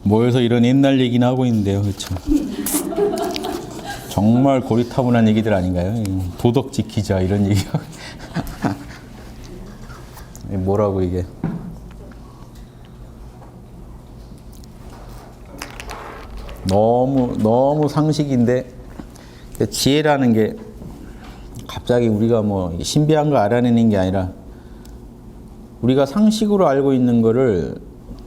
모여서 이런 옛날 얘기나 하고 있는데요, 그렇죠? 정말 고리타분한 얘기들 아닌가요? 도덕 지키자 이런 얘기가 뭐라고 이게? 너무 상식인데 지혜라는 게 갑자기 우리가 뭐 신비한 거 알아내는 게 아니라 우리가 상식으로 알고 있는 거를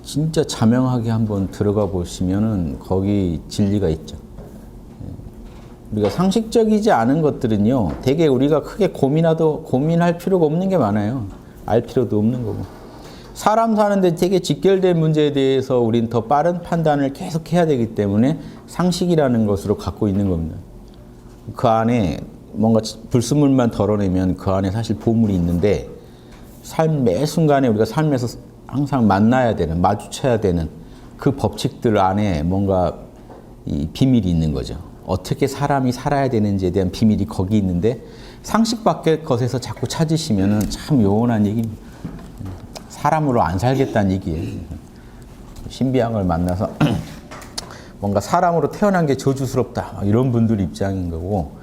진짜 자명하게 한번 들어가 보시면은 거기 진리가 있죠. 우리가 상식적이지 않은 것들은요, 되게 우리가 크게 고민할 필요가 없는 게 많아요. 알 필요도 없는 거고. 사람 사는데 되게 직결된 문제에 대해서 우린 더 빠른 판단을 계속 해야 되기 때문에 상식이라는 것으로 갖고 있는 겁니다. 그 안에 뭔가 불순물만 덜어내면 그 안에 사실 보물이 있는데 매 순간에 우리가 삶에서 항상 만나야 되는, 마주쳐야 되는 그 법칙들 안에 뭔가 이 비밀이 있는 거죠. 어떻게 사람이 살아야 되는지에 대한 비밀이 거기 있는데 상식 밖의 것에서 자꾸 찾으시면 참 요원한 얘기입니다. 사람으로 안 살겠다는 얘기예요. 신비한 걸 만나서 뭔가 사람으로 태어난 게 저주스럽다 이런 분들 입장인 거고,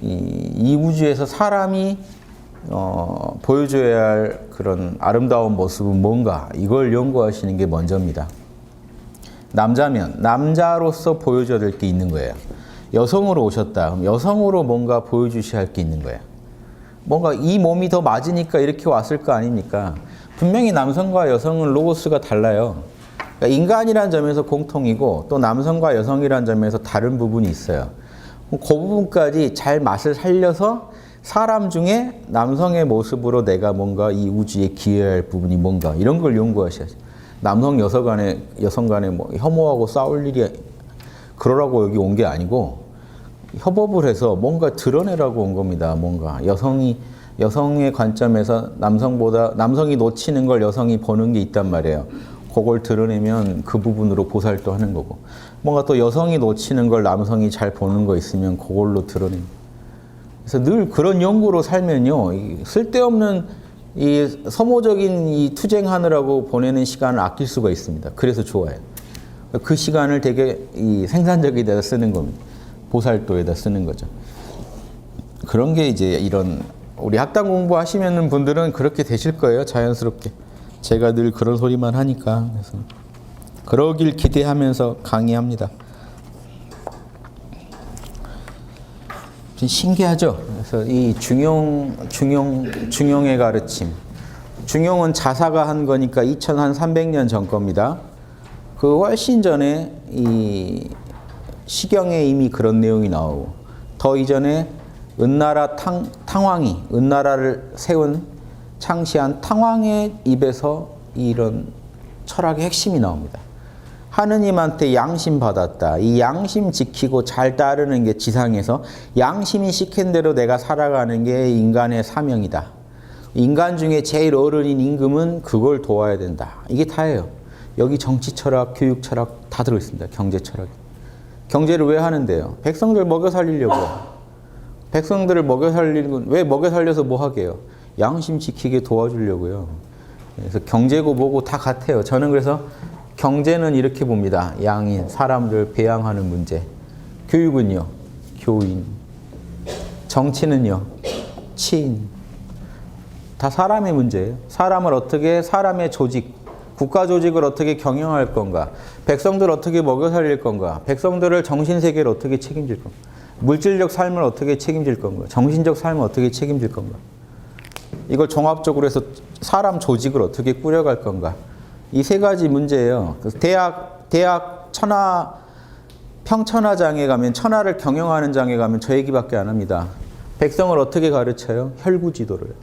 이 우주에서 사람이 보여줘야 할 그런 아름다운 모습은 뭔가 이걸 연구하시는 게 먼저입니다. 남자면 남자로서 보여줘야 될 게 있는 거예요. 여성으로 오셨다. 그럼 여성으로 뭔가 보여주셔야 할 게 있는 거예요. 뭔가 이 몸이 더 맞으니까 이렇게 왔을 거 아닙니까? 분명히 남성과 여성은 로고스가 달라요. 그러니까 인간이라는 점에서 공통이고 또 남성과 여성이라는 점에서 다른 부분이 있어요. 그 부분까지 잘 맛을 살려서 사람 중에 남성의 모습으로 내가 뭔가 이 우주에 기여할 부분이 뭔가 이런 걸 연구하셔야죠. 남성 여성 간에 뭐 혐오하고 싸울 일이 그러라고 여기 온 게 아니고 협업을 해서 뭔가 드러내라고 온 겁니다. 뭔가 여성의 관점에서 남성이 놓치는 걸 여성이 보는 게 있단 말이에요. 그걸 드러내면 그 부분으로 보살도 하는 거고, 뭔가 또 여성이 놓치는 걸 남성이 잘 보는 거 있으면 그걸로 드러내는. 그래서 늘 그런 연구로 살면요, 쓸데없는 이 소모적인 이 투쟁하느라고 보내는 시간을 아낄 수가 있습니다. 그래서 좋아요. 그 시간을 되게 이 생산적인 데다 쓰는 겁니다. 보살도에다 쓰는 거죠. 그런 게 이제 이런 우리 학당 공부하시는 분들은 그렇게 되실 거예요. 자연스럽게. 제가 늘 그런 소리만 하니까. 그래서 그러길 기대하면서 강의합니다. 신기하죠? 그래서 이 중용의 가르침. 중용은 자사가 한 거니까 2300년 전 겁니다. 그 훨씬 전에 이 시경에 이미 그런 내용이 나오고, 더 이전에 은나라 탕왕이, 은나라를 세운 창시한 탕왕의 입에서 이런 철학의 핵심이 나옵니다. 하느님한테 양심 받았다. 이 양심 지키고 잘 따르는 게 지상에서 양심이 시킨 대로 내가 살아가는 게 인간의 사명이다. 인간 중에 제일 어른인 임금은 그걸 도와야 된다. 이게 다예요. 여기 정치 철학, 교육 철학 다 들어있습니다. 경제 철학. 경제를 왜 하는데요? 백성들 먹여 살리려고. 백성들을 먹여 살리는 건 왜 먹여 살려서 뭐 하게요? 양심 지키게 도와주려고요. 그래서 경제고 뭐고 다 같아요. 저는 그래서 경제는 이렇게 봅니다. 양인, 사람들 배양하는 문제. 교육은요, 교인. 정치는요, 치인. 다 사람의 문제예요. 사람의 조직, 국가 조직을 어떻게 경영할 건가, 백성들 어떻게 먹여 살릴 건가, 백성들을 정신세계를 어떻게 책임질 건가, 물질적 삶을 어떻게 책임질 건가, 정신적 삶을 어떻게 책임질 건가, 이걸 종합적으로 해서 사람 조직을 어떻게 꾸려갈 건가, 이 세 가지 문제예요. 그래서 대학 평천하장에 가면, 천하를 경영하는 장에 가면 저 얘기밖에 안 합니다. 백성을 어떻게 가르쳐요? 혈구지도로요.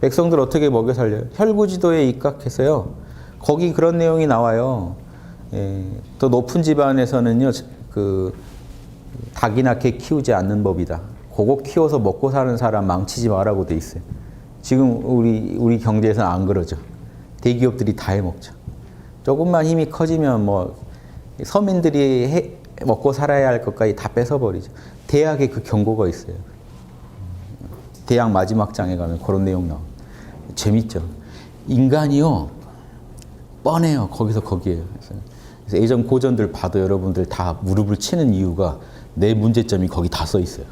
백성들 어떻게 먹여 살려요? 혈구지도에 입각해서요. 거기 그런 내용이 나와요. 더 높은 집안에서는요, 닭이나 개 키우지 않는 법이다. 그거 키워서 먹고 사는 사람 망치지 마라고 돼 있어요. 지금 우리 경제에서는 안 그러죠. 대기업들이 다 해먹죠. 조금만 힘이 커지면 뭐 서민들이 먹고 살아야 할 것까지 다 뺏어버리죠. 대학에 그 경고가 있어요. 대학 마지막 장에 가면 그런 내용 나와요. 재밌죠. 인간이요, 뻔해요. 거기서 거기에요. 그래서 예전 고전들 봐도 여러분들 다 무릎을 치는 이유가 내 문제점이 거기 다 써 있어요.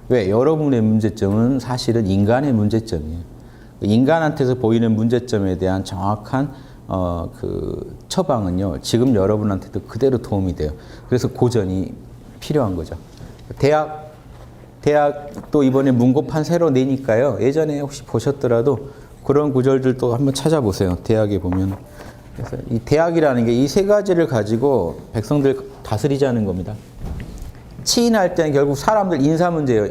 왜? 여러분의 문제점은 사실은 인간의 문제점이에요. 인간한테서 보이는 문제점에 대한 정확한 그 처방은요, 지금 여러분한테도 그대로 도움이 돼요. 그래서 고전이 필요한 거죠. 대학도 이번에 문고판 새로 내니까요. 예전에 혹시 보셨더라도 그런 구절들도 한번 찾아보세요. 대학에 보면. 그래서 이 대학이라는 게 이 세 가지를 가지고 백성들 다스리자는 겁니다. 치인할 때는 결국 사람들 인사 문제예요.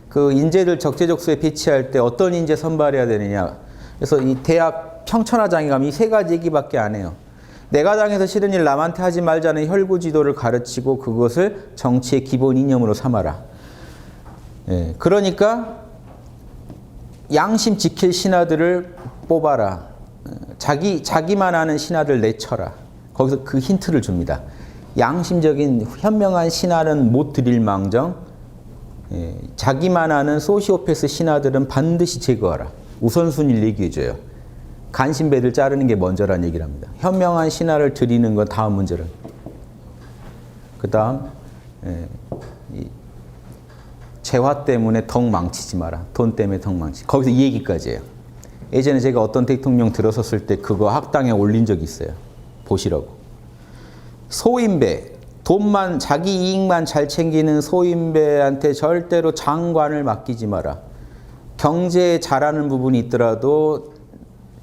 그 인재들 적재적소에 배치할 때 어떤 인재 선발해야 되느냐. 그래서 이 대학 평천하장에 가면 이 세 가지 얘기밖에 안 해요. 내가 당해서 싫은 일 남한테 하지 말자는 혈구지도를 가르치고 그것을 정치의 기본 이념으로 삼아라. 예, 그러니까 양심 지킬 신하들을 뽑아라. 자기만 아는 신하들 내쳐라. 거기서 그 힌트를 줍니다. 양심적인 현명한 신하는 못 드릴 망정, 자기만 아는 소시오패스 신하들은 반드시 제거하라. 우선순위를 얘기해줘요. 간신배들 자르는 게 먼저란 얘기를 합니다. 현명한 신하를 드리는 건 다음 문제를. 그 다음 재화 때문에 덕 망치지 마라. 돈 때문에 덕 망치. 거기서 이 얘기까지예요. 예전에 제가 어떤 대통령 들어섰을 때 그거 학당에 올린 적이 있어요. 보시라고. 소인배, 돈만 자기 이익만 잘 챙기는 소인배한테 절대로 장관을 맡기지 마라. 경제에 잘하는 부분이 있더라도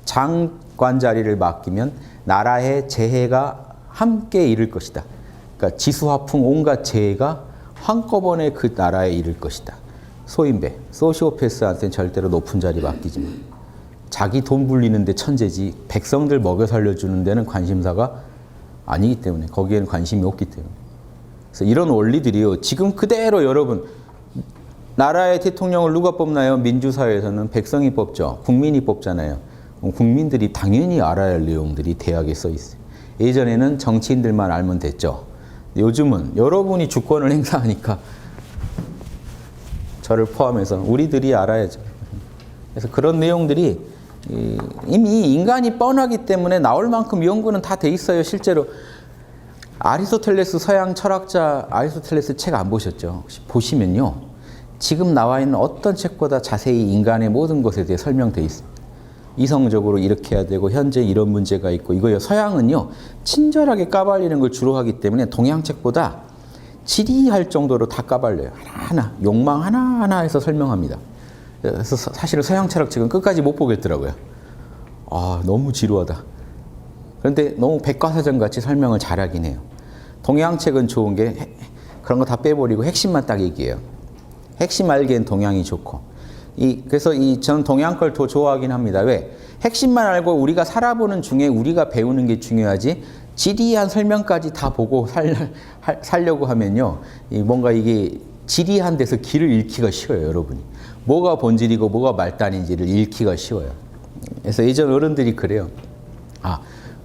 장관 자리를 맡기면 나라의 재해가 함께 이를 것이다. 그러니까 지수화풍 온갖 재해가 한꺼번에 그 나라에 이를 것이다. 소인배, 소시오패스한테는 절대로 높은 자리 맡기지 마. 자기 돈 불리는데 천재지 백성들 먹여 살려주는 데는 관심사가 아니기 때문에 거기에는 관심이 없기 때문에. 그래서 이런 원리들이요. 지금 그대로 여러분 나라의 대통령을 누가 뽑나요? 민주사회에서는 백성이 뽑죠. 국민이 뽑잖아요. 국민들이 당연히 알아야 할 내용들이 대학에 써 있어요. 예전에는 정치인들만 알면 됐죠. 요즘은 여러분이 주권을 행사하니까 저를 포함해서 우리들이 알아야죠. 그래서 그런 내용들이 이미 인간이 뻔하기 때문에 나올 만큼 연구는 다 돼 있어요. 실제로 아리스토텔레스 서양 철학자 아리스토텔레스 책 안 보셨죠? 혹시 보시면요. 지금 나와 있는 어떤 책보다 자세히 인간의 모든 것에 대해 설명돼 있습니다. 이성적으로 이렇게 해야 되고 현재 이런 문제가 있고 이거요. 서양은요. 친절하게 까발리는 걸 주로 하기 때문에 동양 책보다 지리할 정도로 다 까발려요. 하나하나 욕망 하나하나 해서 설명합니다. 그래서 사실은 서양 철학책은 끝까지 못 보겠더라고요. 아, 너무 지루하다. 그런데 너무 백과사전 같이 설명을 잘하긴 해요. 동양 책은 좋은 게 그런 거 다 빼버리고 핵심만 딱 얘기해요. 핵심 알기엔 동양이 좋고. 그래서 저는 동양 걸 더 좋아하긴 합니다. 왜? 핵심만 알고 우리가 살아보는 중에 우리가 배우는 게 중요하지 지리한 설명까지 다 보고 살려고 하면요. 뭔가 이게 지리한 데서 길을 잃기가 쉬워요, 여러분이. 뭐가 본질이고 뭐가 말단인지를 잃기가 쉬워요. 그래서 예전 어른들이 그래요.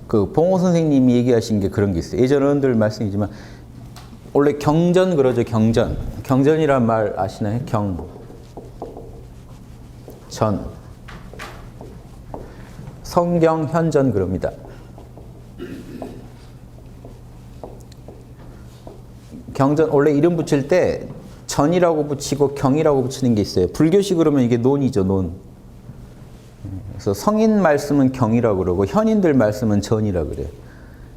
그 봉호 선생님이 얘기하신 게 그런 게 있어요. 예전 어른들 말씀이지만 원래 경전 그러죠, 경전. 경전이란 말 아시나요? 전. 성경, 현전 그럽니다. 경전 원래 이름 붙일 때 전이라고 붙이고 경이라고 붙이는 게 있어요. 불교식 그러면 이게 논이죠, 논. 그래서 성인 말씀은 경이라고 그러고 현인들 말씀은 전이라고 그래요.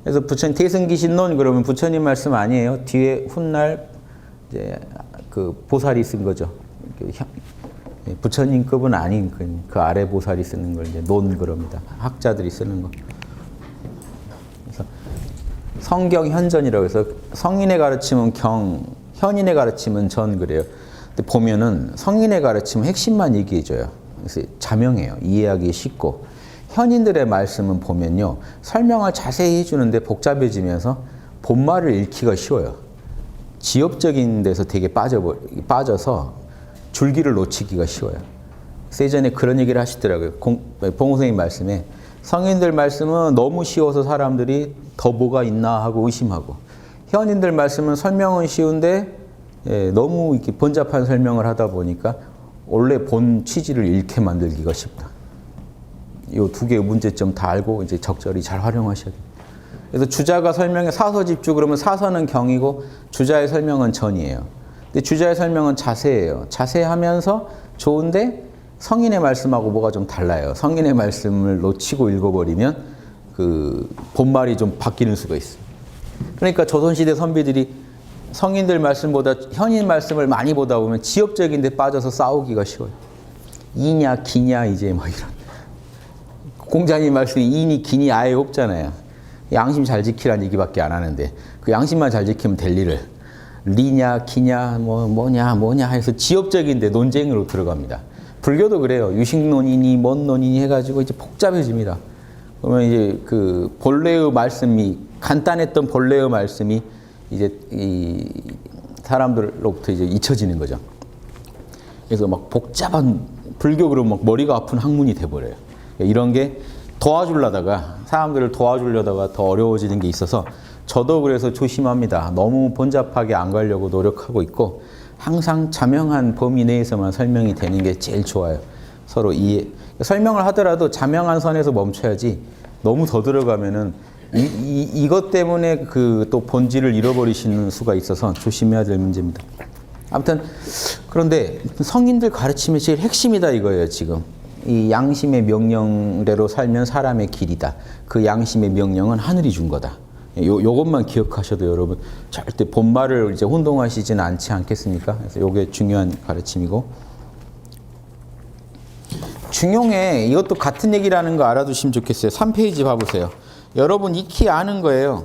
그래서 부처님 대승기신론 그러면 부처님 말씀 아니에요. 뒤에 훗날 이제 그 보살이 쓴 거죠. 부처님급은 아닌 그 아래 보살이 쓰는 걸 이제 논 그럽니다. 학자들이 쓰는 거. 그래서 성경 현전이라고 해서 성인의 가르침은 경, 현인의 가르침은 전 그래요. 근데 보면은 성인의 가르침은 핵심만 얘기해줘요. 그래서 자명해요. 이해하기 쉽고. 현인들의 말씀은 보면요. 설명을 자세히 해주는데 복잡해지면서 본말을 잃기가 쉬워요. 지엽적인 데서 되게 빠져서 줄기를 놓치기가 쉬워요. 그래서 예전에 그런 얘기를 하시더라고요. 봉호 선생님 말씀에 성인들 말씀은 너무 쉬워서 사람들이 더 뭐가 있나 하고 의심하고 현인들 말씀은 설명은 쉬운데 너무 이렇게 번잡한 설명을 하다 보니까 원래 본 취지를 잃게 만들기가 쉽다. 이 두 개의 문제점 다 알고 이제 적절히 잘 활용하셔야 돼요. 그래서 주자가 설명해 사서집주 그러면 사서는 경이고 주자의 설명은 전이에요. 근데 주자의 설명은 자세예요. 자세하면서 좋은데 성인의 말씀하고 뭐가 좀 달라요. 성인의 말씀을 놓치고 읽어버리면 그 본말이 좀 바뀌는 수가 있어요. 그러니까 조선시대 선비들이 성인들 말씀보다 현인 말씀을 많이 보다 보면 지엽적인데 빠져서 싸우기가 쉬워요. 이냐 기냐 이제 뭐 이런 공자님 말씀이 이니 기니 아예 없잖아요. 양심 잘 지키라는 얘기밖에 안 하는데 그 양심만 잘 지키면 될 일을 리냐 기냐 뭐냐 해서 지엽적인데 논쟁으로 들어갑니다. 불교도 그래요. 유식론이니 뭔 논이니 해가지고 이제 복잡해집니다. 그러면 이제 그 본래의 말씀이 간단했던 본래의 말씀이 이제 이 사람들로부터 이제 잊혀지는 거죠. 그래서 막 복잡한 불교 그러면 막 머리가 아픈 학문이 돼버려요. 이런 게 도와주려다가 사람들을 도와주려다가 더 어려워지는 게 있어서 저도 그래서 조심합니다. 너무 번잡하게 안 가려고 노력하고 있고 항상 자명한 범위 내에서만 설명이 되는 게 제일 좋아요. 서로 이해. 설명을 하더라도 자명한 선에서 멈춰야지 너무 더 들어가면은 이것 때문에 그 또 본질을 잃어버리시는 수가 있어서 조심해야 될 문제입니다. 아무튼 그런데 성인들 가르침의 제일 핵심이다 이거예요. 지금 이 양심의 명령대로 살면 사람의 길이다. 그 양심의 명령은 하늘이 준 거다. 요것만 기억하셔도 여러분 절대 본말을 이제 혼동하시지는 않지 않겠습니까? 그래서 요게 중요한 가르침이고 중용에 이것도 같은 얘기라는 거 알아두시면 좋겠어요. 3페이지 봐보세요. 여러분 익히 아는 거예요.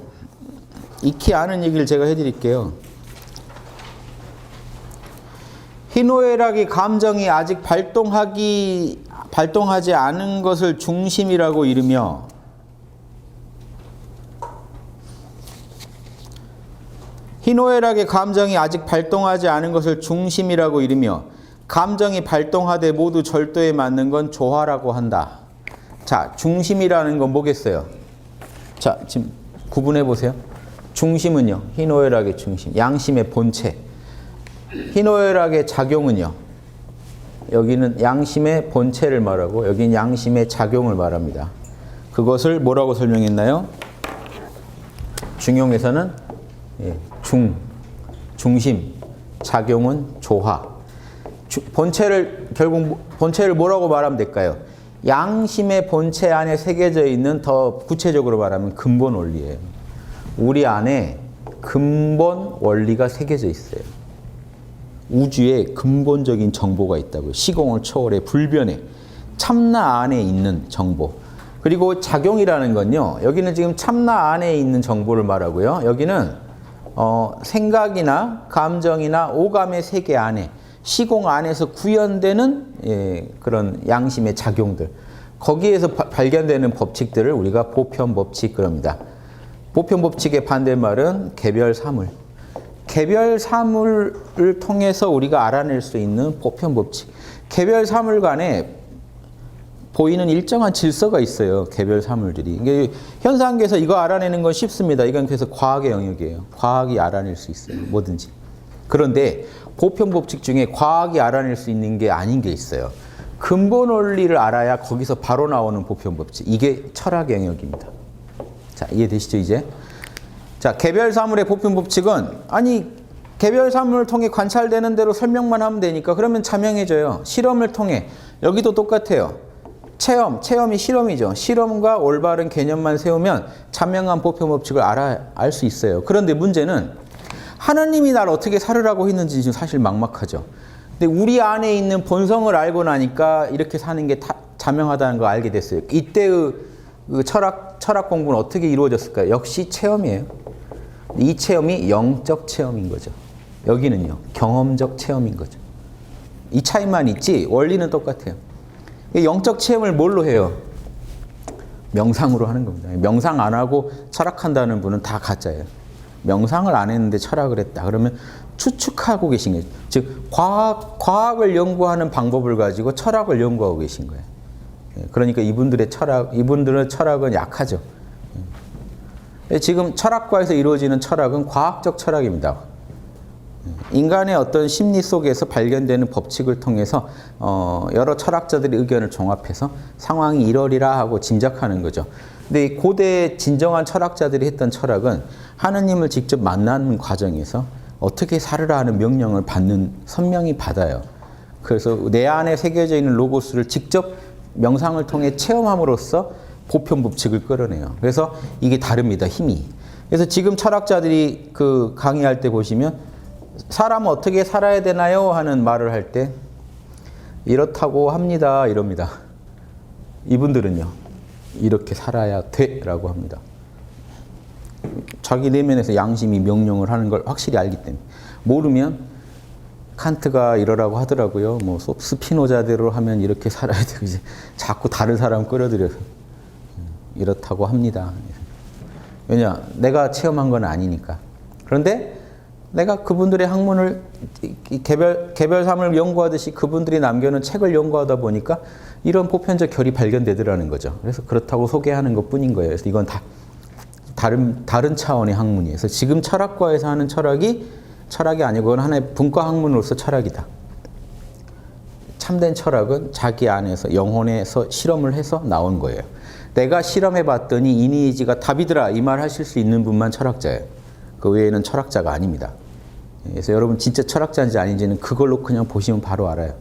익히 아는 얘기를 제가 해드릴게요. 희노애락이 감정이 아직 발동하지 않은 것을 중심이라고 이르며 희노애락의 감정이 아직 발동하지 않은 것을 중심이라고 이르며 감정이 발동하되 모두 절도에 맞는 건 조화라고 한다. 자, 중심이라는 건 뭐겠어요? 자, 지금 구분해 보세요. 중심은요. 희노애락의 중심, 양심의 본체. 희노애락의 작용은요. 여기는 양심의 본체를 말하고 여기는 양심의 작용을 말합니다. 그것을 뭐라고 설명했나요? 중용에서는 중심, 작용은 조화. 결국 본체를 뭐라고 말하면 될까요? 양심의 본체 안에 새겨져 있는 더 구체적으로 말하면 근본 원리예요. 우리 안에 근본 원리가 새겨져 있어요. 우주에 근본적인 정보가 있다고요. 시공을 초월해 불변해 참나 안에 있는 정보. 그리고 작용이라는 건요. 여기는 지금 참나 안에 있는 정보를 말하고요. 여기는 생각이나 감정이나 오감의 세계 안에 시공 안에서 구현되는 그런 양심의 작용들. 거기에서 발견되는 법칙들을 우리가 보편법칙 그럽니다. 보편법칙의 반대말은 개별사물. 개별사물을 통해서 우리가 알아낼 수 있는 보편법칙. 개별사물 간에 보이는 일정한 질서가 있어요. 개별사물들이. 이게 현상계에서 이거 알아내는 건 쉽습니다. 이건 그래서 과학의 영역이에요. 과학이 알아낼 수 있어요. 뭐든지. 그런데 보편법칙 중에 과학이 알아낼 수 있는 게 아닌 게 있어요. 근본 원리를 알아야 거기서 바로 나오는 보편법칙. 이게 철학의 영역입니다. 자, 이해되시죠, 이제? 자, 개별사물의 보편법칙은 개별사물을 통해 관찰되는 대로 설명만 하면 되니까 그러면 자명해져요. 실험을 통해. 여기도 똑같아요. 체험이 실험이죠. 실험과 올바른 개념만 세우면 자명한 보편법칙을 알 수 있어요. 그런데 문제는 하나님이 날 어떻게 살으라고 했는지 지금 사실 막막하죠. 근데 우리 안에 있는 본성을 알고 나니까 이렇게 사는 게 자명하다는 걸 알게 됐어요. 이때의 그 철학 공부는 어떻게 이루어졌을까요? 역시 체험이에요. 이 체험이 영적 체험인 거죠. 여기는요, 경험적 체험인 거죠. 이 차이만 있지 원리는 똑같아요. 영적 체험을 뭘로 해요? 명상으로 하는 겁니다. 명상 안 하고 철학한다는 분은 다 가짜예요. 명상을 안 했는데 철학을 했다. 그러면 추측하고 계신 거예요. 즉 과학을 연구하는 방법을 가지고 철학을 연구하고 계신 거예요. 그러니까 이분들은 철학은 약하죠. 지금 철학과에서 이루어지는 철학은 과학적 철학입니다. 인간의 어떤 심리 속에서 발견되는 법칙을 통해서 여러 철학자들의 의견을 종합해서 상황이 이러리라 하고 짐작하는 거죠. 근데 이 고대 진정한 철학자들이 했던 철학은 하느님을 직접 만나는 과정에서 어떻게 살으라 하는 명령을 선명히 받아요. 그래서 내 안에 새겨져 있는 로고스를 직접 명상을 통해 체험함으로써 보편 법칙을 끌어내요. 그래서 이게 다릅니다, 힘이. 그래서 지금 철학자들이 그 강의할 때 보시면 사람은 어떻게 살아야 되나요? 하는 말을 할 때 이렇다고 합니다, 이럽니다. 이분들은요, 이렇게 살아야 돼 라고 합니다. 자기 내면에서 양심이 명령을 하는 걸 확실히 알기 때문에. 모르면 칸트가 이러라고 하더라고요. 뭐 스피노자대로 하면 이렇게 살아야 되고 이제 자꾸 다른 사람 끌어들여서 이렇다고 합니다. 왜냐? 내가 체험한 건 아니니까. 그런데 내가 그분들의 학문을 개별삼을 연구하듯이 그분들이 남겨놓은 책을 연구하다 보니까 이런 보편적 결이 발견되더라는 거죠. 그래서 그렇다고 소개하는 것뿐인 거예요. 그래서 이건 다 다른 차원의 학문이에요. 그래서 지금 철학과에서 하는 철학이 아니고 그건 하나의 분과 학문으로서 철학이다. 참된 철학은 자기 안에서 영혼에서 실험을 해서 나온 거예요. 내가 실험해 봤더니 이니이지가 답이더라 이 말 하실 수 있는 분만 철학자예요. 그 외에는 철학자가 아닙니다. 그래서 여러분 진짜 철학자인지 아닌지는 그걸로 그냥 보시면 바로 알아요.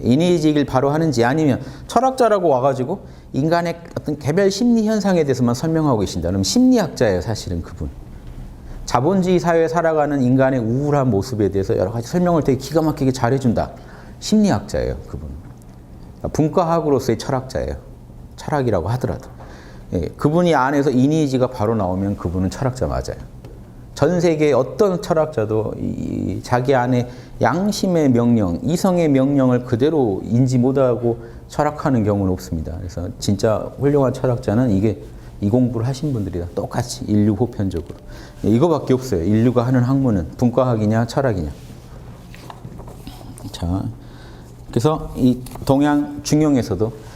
이니이지를 바로 하는지 아니면 철학자라고 와가지고 인간의 어떤 개별 심리 현상에 대해서만 설명하고 계신다. 그럼 심리학자예요, 사실은 그분. 자본주의 사회에 살아가는 인간의 우울한 모습에 대해서 여러 가지 설명을 되게 기가 막히게 잘해준다. 심리학자예요, 그분. 분과학으로서의 철학자예요. 철학이라고 하더라도. 예, 그분이 안에서 이니이지가 바로 나오면 그분은 철학자 맞아요. 전 세계의 어떤 철학자도 자기 안에 양심의 명령, 이성의 명령을 그대로 인지 못하고 철학하는 경우는 없습니다. 그래서 진짜 훌륭한 철학자는 이 공부를 하신 분들이다. 똑같이 인류 보편적으로. 이거밖에 없어요. 인류가 하는 학문은 분과학이냐 철학이냐. 자, 그래서 이 동양 중용에서도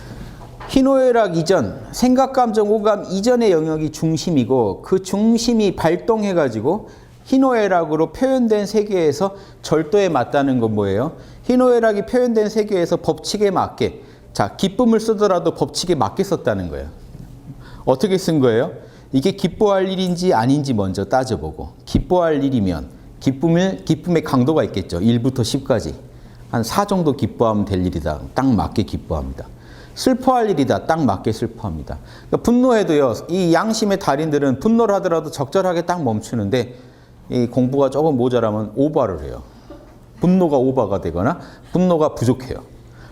희노애락 이전, 생각, 감정, 오감 이전의 영역이 중심이고 그 중심이 발동해가지고 희노애락으로 표현된 세계에서 절도에 맞다는 건 뭐예요? 희노애락이 표현된 세계에서 법칙에 맞게, 자, 기쁨을 쓰더라도 법칙에 맞게 썼다는 거예요. 어떻게 쓴 거예요? 이게 기뻐할 일인지 아닌지 먼저 따져보고, 기뻐할 일이면 기쁨의 강도가 있겠죠. 1부터 10까지. 한 4 정도 기뻐하면 될 일이다. 딱 맞게 기뻐합니다. 슬퍼할 일이다. 딱 맞게 슬퍼합니다. 그러니까 분노해도요. 이 양심의 달인들은 분노를 하더라도 적절하게 딱 멈추는데 이 공부가 조금 모자라면 오버를 해요. 분노가 오버가 되거나 분노가 부족해요.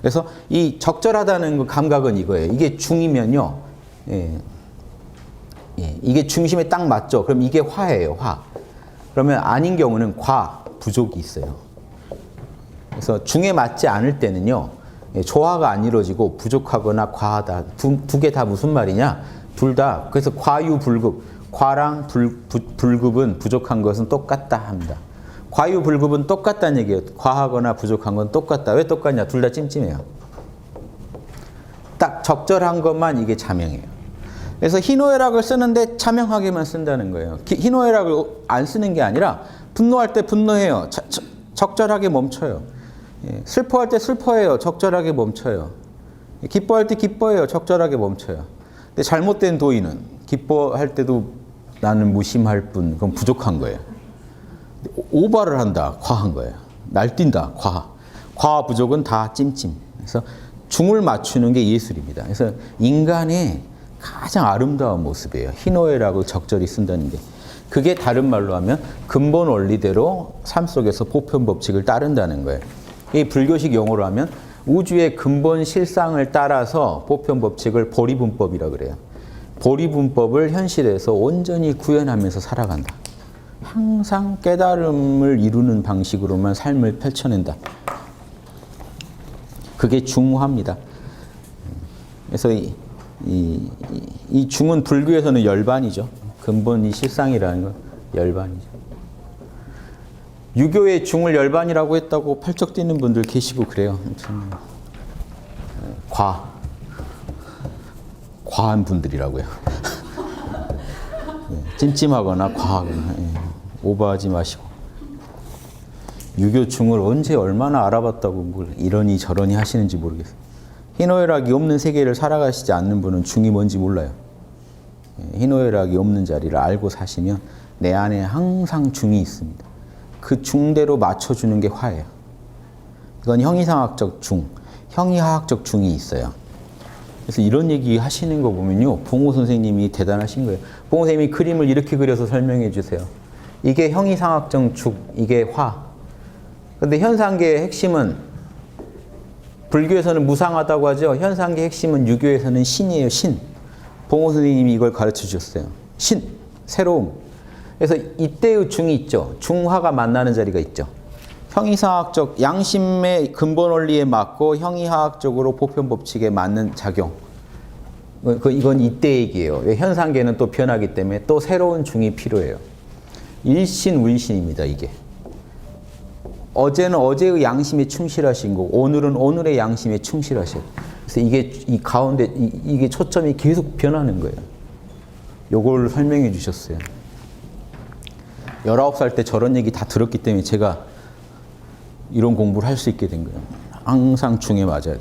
그래서 이 적절하다는 그 감각은 이거예요. 이게 중이면요. 이게 중심에 딱 맞죠. 그럼 이게 화예요. 화. 그러면 아닌 경우는 과, 부족이 있어요. 그래서 중에 맞지 않을 때는요. 조화가 안 이루어지고 부족하거나 과하다. 두 개 다 무슨 말이냐? 둘 다. 그래서 과유불급. 과랑 불급은 부족한 것은 똑같다 합니다. 과유불급은 똑같다는 얘기예요. 과하거나 부족한 건 똑같다. 왜 똑같냐? 둘 다 찜찜해요. 딱 적절한 것만 이게 자명해요. 그래서 희노애락을 쓰는데 자명하게만 쓴다는 거예요. 희노애락을 안 쓰는 게 아니라 분노할 때 분노해요. 적절하게 멈춰요. 슬퍼할 때 슬퍼해요. 적절하게 멈춰요. 기뻐할 때 기뻐해요. 적절하게 멈춰요. 근데 잘못된 도의는 기뻐할 때도 나는 무심할 뿐, 그건 부족한 거예요. 오버를 한다. 과한 거예요. 날뛴다. 과와 부족은 다 찜찜. 그래서 중을 맞추는 게 예술입니다. 그래서 인간의 가장 아름다운 모습이에요. 희노애락을 적절히 쓴다는 게. 그게 다른 말로 하면 근본 원리대로 삶 속에서 보편 법칙을 따른다는 거예요. 이 불교식 용어로 하면 우주의 근본 실상을 따라서 보편 법칙을 보리분법이라고 그래요. 보리분법을 현실에서 온전히 구현하면서 살아간다. 항상 깨달음을 이루는 방식으로만 삶을 펼쳐낸다. 그게 중화입니다. 그래서 이 중은 불교에서는 열반이죠. 근본이 실상이라는 건 열반이죠. 유교의 중을 열반이라고 했다고 펄쩍 뛰는 분들 계시고 그래요. 과한 분들이라고요. 찜찜하거나 과하거나 오버하지 마시고. 유교충을 언제 얼마나 알아봤다고 뭘 이러니 저러니 하시는지 모르겠어요. 희노애락이 없는 세계를 살아가시지 않는 분은 중이 뭔지 몰라요. 희노애락이 없는 자리를 알고 사시면 내 안에 항상 중이 있습니다. 그 중대로 맞춰주는 게 화예요. 이건 형이상학적 중, 형이하학적 중이 있어요. 그래서 이런 얘기 하시는 거 보면요. 봉호 선생님이 대단하신 거예요. 봉호 선생님이 그림을 이렇게 그려서 설명해 주세요. 이게 형이상학적 중, 이게 화. 근데 현상계의 핵심은 불교에서는 무상하다고 하죠. 현상계의 핵심은 유교에서는 신이에요. 신. 봉호 선생님이 이걸 가르쳐 주셨어요. 신, 새로움. 그래서 이때의 중이 있죠. 중화가 만나는 자리가 있죠. 형이상학적 양심의 근본 원리에 맞고 형이하학적으로 보편법칙에 맞는 작용. 이건 이때 얘기예요. 현상계는 또 변하기 때문에 또 새로운 중이 필요해요. 일신운신입니다. 이게. 어제는 어제의 양심에 충실하신 거고 오늘은 오늘의 양심에 충실하셔요. 그래서 이게 이 가운데 이게 초점이 계속 변하는 거예요. 요걸 설명해 주셨어요. 19살 때 저런 얘기 다 들었기 때문에 제가 이런 공부를 할 수 있게 된 거예요. 항상 중에 맞아야 돼요.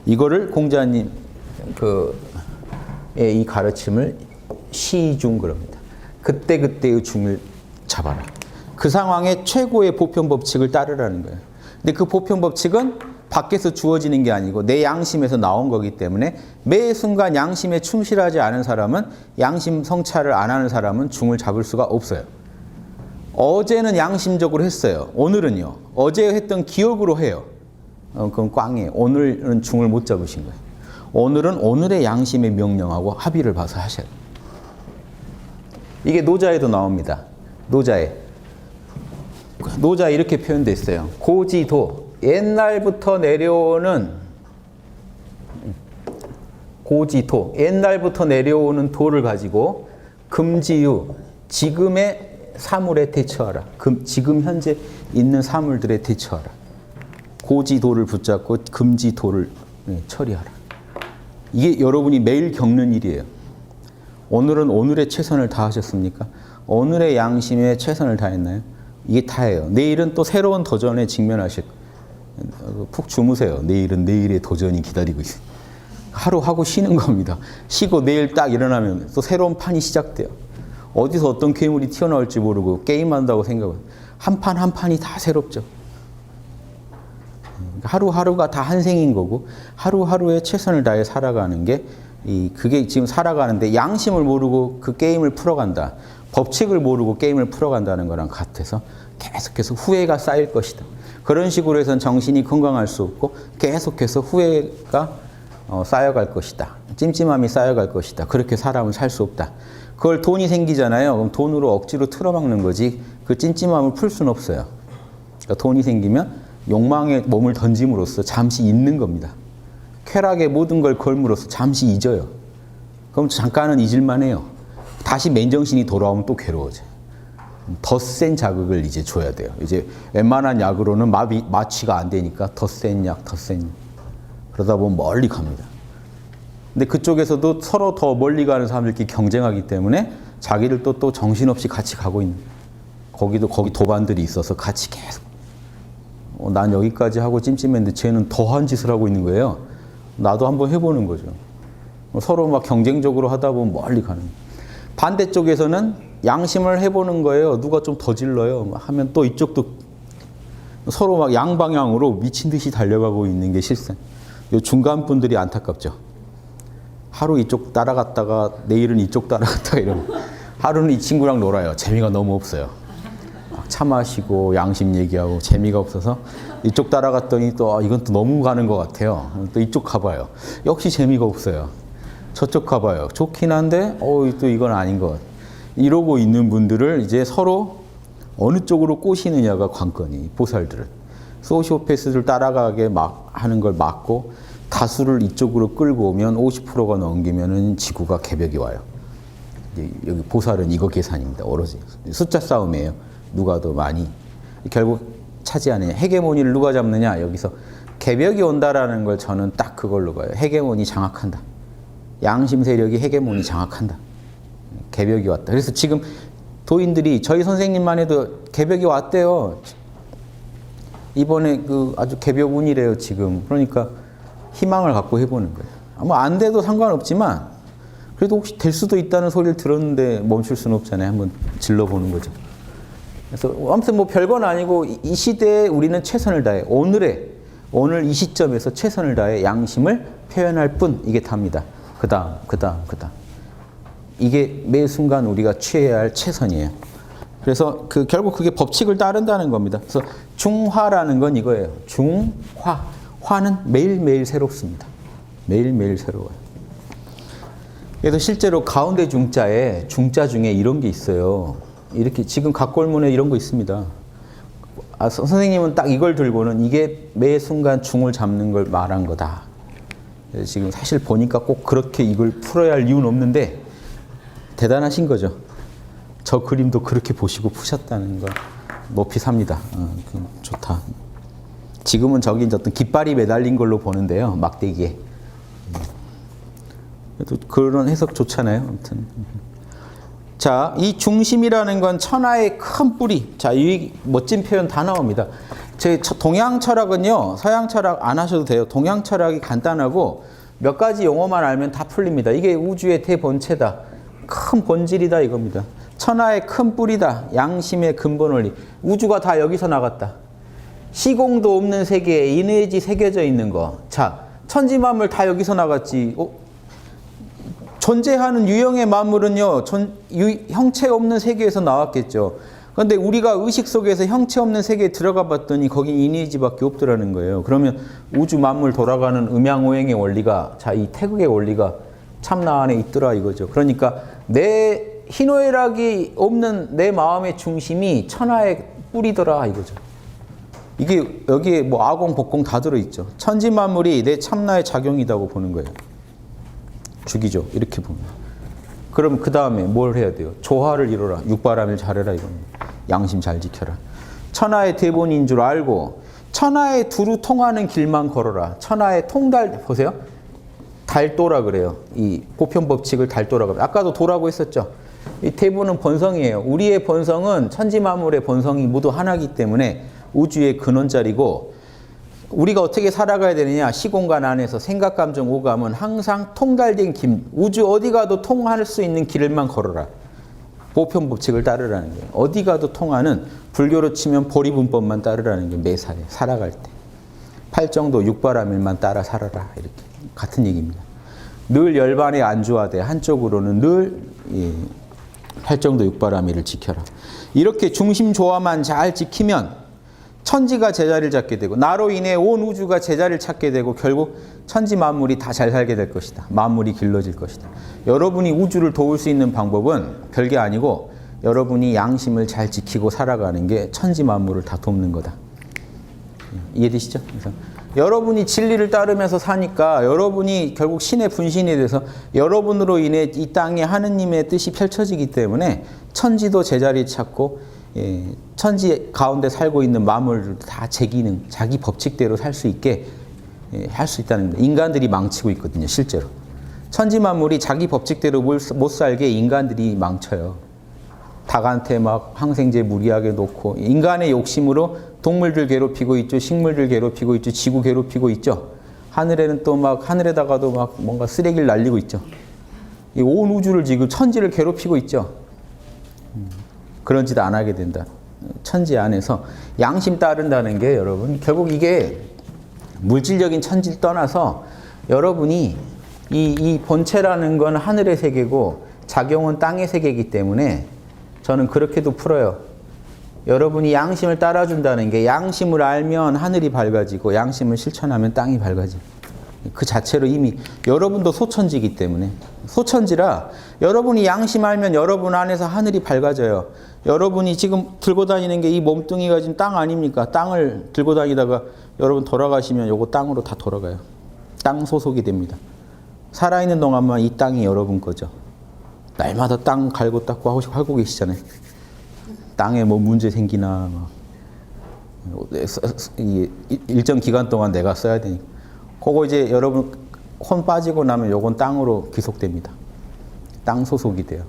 이거를 공자님 이 가르침을 시중 그럽니다. 그때그때의 중을 잡아라. 그 상황에 최고의 보편 법칙을 따르라는 거예요. 근데 그 보편 법칙은 밖에서 주어지는 게 아니고 내 양심에서 나온 거기 때문에 매 순간 양심에 충실하지 않은 사람은 양심 성찰을 안 하는 사람은 중을 잡을 수가 없어요. 어제는 양심적으로 했어요. 오늘은요. 어제 했던 기억으로 해요. 그건 꽝이에요. 오늘은 중을 못 잡으신 거예요. 오늘은 오늘의 양심에 명령하고 합의를 봐서 하셔야 돼요. 이게 노자에도 나옵니다. 노자에 이렇게 표현되어 있어요. 고지도, 옛날부터 내려오는 고지도, 옛날부터 내려오는 도를 가지고 금지유, 지금의 사물에 대처하라. 지금 현재 있는 사물들에 대처하라. 고지도를 붙잡고 금지도를 처리하라. 이게 여러분이 매일 겪는 일이에요. 오늘은 오늘의 최선을 다하셨습니까? 오늘의 양심에 최선을 다했나요? 이게 다예요. 내일은 또 새로운 도전에 직면하실 거예요. 푹 주무세요. 내일은 내일의 도전이 기다리고 있어요. 하루 하고 쉬는 겁니다. 쉬고 내일 딱 일어나면 또 새로운 판이 시작돼요. 어디서 어떤 괴물이 튀어나올지 모르고 게임한다고 생각해요. 한 판 한 판이 다 새롭죠. 하루하루가 다 한 생인 거고 하루하루에 최선을 다해 살아가는 게 그게 지금 살아가는데 양심을 모르고 그 게임을 풀어간다. 법칙을 모르고 게임을 풀어간다는 거랑 같아서 계속해서 후회가 쌓일 것이다. 그런 식으로 해서는 정신이 건강할 수 없고 계속해서 후회가 쌓여갈 것이다. 찜찜함이 쌓여갈 것이다. 그렇게 사람은 살 수 없다. 그걸 돈이 생기잖아요. 그럼 돈으로 억지로 틀어막는 거지 그 찜찜함을 풀 수는 없어요. 그러니까 돈이 생기면 욕망에 몸을 던짐으로써 잠시 잊는 겁니다. 쾌락의 모든 걸 걸므로써 잠시 잊어요. 그럼 잠깐은 잊을만 해요. 다시 맨정신이 돌아오면 또 괴로워져요. 더 센 자극을 이제 줘야 돼요. 이제 웬만한 약으로는 마취가 안 되니까 더 센 약, 더 센 약. 그러다 보면 멀리 갑니다. 근데 그쪽에서도 서로 더 멀리 가는 사람들끼리 경쟁하기 때문에 자기들도 또 정신없이 같이 가고 있는 거기 도반들이 있어서 같이 계속 난 여기까지 하고 찜찜했는데 쟤는 더한 짓을 하고 있는 거예요. 나도 한번 해보는 거죠. 서로 막 경쟁적으로 하다 보면 멀리 가는 거예요. 반대쪽에서는 양심을 해보는 거예요. 누가 좀 더 질러요. 하면 또 이쪽도 서로 막 양방향으로 미친 듯이 달려가고 있는 게 실생. 요 중간 분들이 안타깝죠. 하루 이쪽 따라갔다가 내일은 이쪽 따라갔다가 이러면 하루는 이 친구랑 놀아요. 재미가 너무 없어요. 차 마시고 양심 얘기하고 재미가 없어서 이쪽 따라갔더니 또 이건 또 너무 가는 것 같아요. 또 이쪽 가봐요. 역시 재미가 없어요. 저쪽 가봐요. 좋긴 한데 또 이건 아닌 것 같아요. 이러고 있는 분들을 이제 서로 어느 쪽으로 꼬시느냐가 관건이 보살들은. 소시오패스를 따라가게 막 하는 걸 막고 다수를 이쪽으로 끌고 오면 50%가 넘기면은 지구가 개벽이 와요. 여기 보살은 이거 계산입니다. 오로지 숫자 싸움이에요. 누가 더 많이 결국 차지하느냐. 헤게모니를 누가 잡느냐. 여기서 개벽이 온다라는 걸 저는 딱 그걸로 봐요. 헤게모니 장악한다. 양심 세력이 헤게모니 장악한다. 개벽이 왔다. 그래서 지금 도인들이 저희 선생님만 해도 개벽이 왔대요. 이번에 그 아주 개벽운이래요, 지금. 그러니까 희망을 갖고 해보는 거예요. 뭐 안 돼도 상관없지만 그래도 혹시 될 수도 있다는 소리를 들었는데 멈출 수는 없잖아요. 한번 질러보는 거죠. 그래서 아무튼 뭐 별건 아니고 이 시대에 우리는 최선을 다해 오늘 이 시점에서 최선을 다해 양심을 표현할 뿐 이게 답니다. 그다음. 이게 매 순간 우리가 취해야 할 최선이에요. 그래서 결국 그게 법칙을 따른다는 겁니다. 그래서 중화라는 건 이거예요. 중화. 화는 매일매일 새롭습니다. 매일매일 새로워요. 그래서 실제로 가운데 중자에 중자 중에 이런 게 있어요. 이렇게 지금 각골문에 이런 거 있습니다. 선생님은 딱 이걸 들고는 이게 매 순간 중을 잡는 걸 말한 거다. 지금 사실 보니까 꼭 그렇게 이걸 풀어야 할 이유는 없는데 대단하신 거죠. 저 그림도 그렇게 보시고 푸셨다는 걸 높이 삽니다. 좋다. 지금은 저기 이제 어떤 깃발이 매달린 걸로 보는데요. 막대기에. 그래도 그런 해석 좋잖아요. 아무튼. 자, 이 중심이라는 건 천하의 큰 뿌리. 자, 이 멋진 표현 다 나옵니다. 제 동양 철학은요, 서양 철학 안 하셔도 돼요. 동양 철학이 간단하고 몇 가지 용어만 알면 다 풀립니다. 이게 우주의 대본체다. 큰 본질이다 이겁니다. 천하의 큰 뿌리다. 양심의 근본 원리. 우주가 다 여기서 나갔다. 시공도 없는 세계에 이내지 새겨져 있는 거. 자, 천지만물 다 여기서 나갔지. 존재하는 유형의 만물은요, 형체 없는 세계에서 나왔겠죠. 그런데 우리가 의식 속에서 형체 없는 세계에 들어가 봤더니 거긴 이니지밖에 없더라는 거예요. 그러면 우주 만물 돌아가는 음양오행의 원리가, 자, 이 태극의 원리가 참나 안에 있더라 이거죠. 그러니까 내 희노애락이 없는 내 마음의 중심이 천하의 뿌리더라 이거죠. 이게 여기에 뭐 아공, 복공 다 들어있죠. 천지 만물이 내 참나의 작용이라고 보는 거예요. 죽이죠. 이렇게 보면. 그럼 그 다음에 뭘 해야 돼요? 조화를 이뤄라. 육바람일 잘해라 이겁니다. 양심 잘 지켜라. 천하의 대본인 줄 알고 천하의 두루 통하는 길만 걸어라. 천하의 통달, 보세요. 달도라 그래요. 이 보편법칙을 달도라고 합니다. 아까도 도라고 했었죠. 이 대본은 본성이에요. 우리의 본성은 천지만물의 본성이 모두 하나이기 때문에 우주의 근원자리고 우리가 어떻게 살아가야 되느냐. 시공간 안에서 생각, 감정, 오감은 항상 통달된 길, 우주 어디 가도 통할 수 있는 길만 걸어라. 보편법칙을 따르라는 거예요. 어디 가도 통하는, 불교로 치면 보리분법만 따르라는 게 매사에 살아갈 때. 팔정도 육바라밀만 따라 살아라. 이렇게 같은 얘기입니다. 늘 열반에 안주하되 한쪽으로는 늘 팔정도 육바라밀을 지켜라. 이렇게 중심 조화만 잘 지키면 천지가 제자리를 잡게 되고 나로 인해 온 우주가 제자리를 찾게 되고 결국 천지 만물이 다 잘 살게 될 것이다. 만물이 길러질 것이다. 여러분이 우주를 도울 수 있는 방법은 별게 아니고 여러분이 양심을 잘 지키고 살아가는 게 천지 만물을 다 돕는 거다. 이해되시죠? 그래서 여러분이 진리를 따르면서 사니까 여러분이 결국 신의 분신이 돼서 여러분으로 인해 이 땅에 하느님의 뜻이 펼쳐지기 때문에 천지도 제자리 찾고 천지 가운데 살고 있는 만물을 다 제 기능, 자기 법칙대로 살 수 있게 할 수 있다는 거예요. 인간들이 망치고 있거든요, 실제로. 천지 만물이 자기 법칙대로 못 살게 인간들이 망쳐요. 닭한테 막 항생제 무리하게 놓고 인간의 욕심으로 동물들 괴롭히고 있죠. 식물들 괴롭히고 있죠. 지구 괴롭히고 있죠. 하늘에는 또 막 하늘에다가도 막 뭔가 쓰레기를 날리고 있죠. 이 온 우주를 지금 천지를 괴롭히고 있죠. 그런 짓 안 하게 된다. 천지 안에서 양심 따른다는 게 여러분 결국 이게 물질적인 천지를 떠나서 여러분이 이 본체라는 건 하늘의 세계고 작용은 땅의 세계이기 때문에 저는 그렇게도 풀어요. 여러분이 양심을 따라준다는 게 양심을 알면 하늘이 밝아지고 양심을 실천하면 땅이 밝아져요. 그 자체로 이미 여러분도 소천지이기 때문에 소천지라 여러분이 양심 알면 여러분 안에서 하늘이 밝아져요. 여러분이 지금 들고 다니는 게 이 몸뚱이가 지금 땅 아닙니까? 땅을 들고 다니다가 여러분 돌아가시면 요거 땅으로 다 돌아가요. 땅 소속이 됩니다. 살아있는 동안만 이 땅이 여러분 거죠. 날마다 땅 갈고 닦고 하고 계시잖아요. 땅에 뭐 문제 생기나 막 일정 기간 동안 내가 써야 되니까 그거 이제 여러분 혼 빠지고 나면 요건 땅으로 귀속됩니다. 땅 소속이 돼요.